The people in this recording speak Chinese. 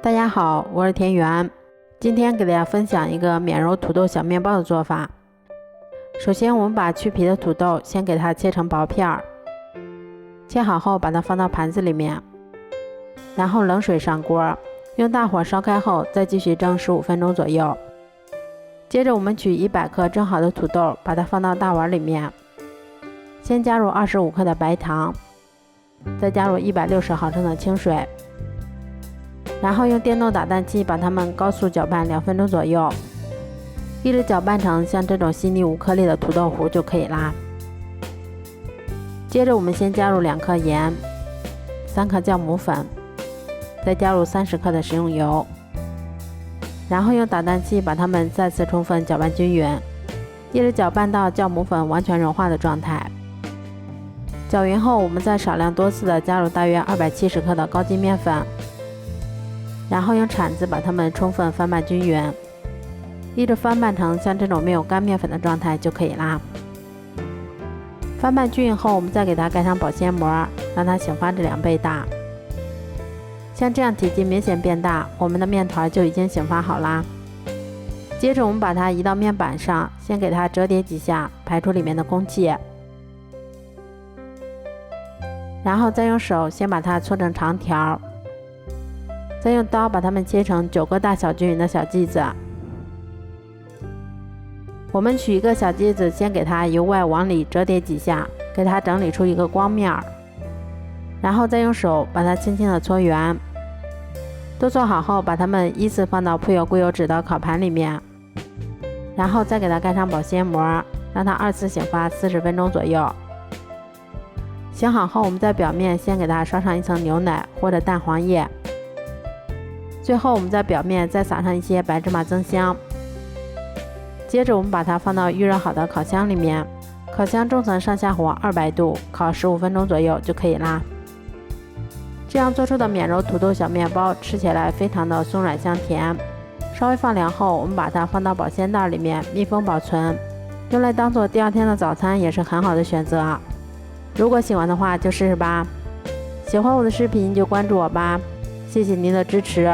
大家好，我是田园，今天给大家分享一个免揉土豆小面包的做法。首先我们把去皮的土豆先给它切成薄片儿，切好后把它放到盘子里面，然后冷水上锅，用大火烧开后再继续蒸15分钟左右。接着我们取100克蒸好的土豆，把它放到大碗里面，先加入25克的白糖，再加入160毫升的清水，然后用电动打蛋器把它们高速搅拌2分钟左右，一直搅拌成像这种细腻无颗粒的土豆糊就可以啦。接着我们先加入2克盐、3克酵母粉，再加入30克的食用油，然后用打蛋器把它们再次充分搅拌均匀，一直搅拌到酵母粉完全融化的状态。搅匀后，我们再少量多次的加入大约270克的高筋面粉，然后用铲子把它们充分翻拌均匀，一直翻拌成像这种没有干面粉的状态就可以啦。翻拌均匀后，我们再给它盖上保鲜膜，让它醒发至2倍大。像这样体积明显变大，我们的面团就已经醒发好啦。接着我们把它移到面板上，先给它折叠几下，排出里面的空气，然后再用手先把它搓成长条，再用刀把它们切成9个大小均匀的小剂子。我们取一个小剂子，先给它由外往里折叠几下，给它整理出一个光面，然后再用手把它轻轻的搓圆。都做好后，把它们依次放到铺有固有纸的烤盘里面，然后再给它盖上保鲜膜，让它2次醒发40分钟左右。醒好后，我们在表面先给它刷上一层牛奶或者蛋黄液，最后我们在表面再撒上一些白芝麻增香。接着我们把它放到预热好的烤箱里面，烤箱中层上下火200度，烤15分钟左右就可以啦。这样做出的免揉土豆小面包吃起来非常的松软香甜。稍微放凉后，我们把它放到保鲜袋里面密封保存，用来当做第2天的早餐也是很好的选择。如果喜欢的话就试试吧，喜欢我的视频就关注我吧，谢谢您的支持。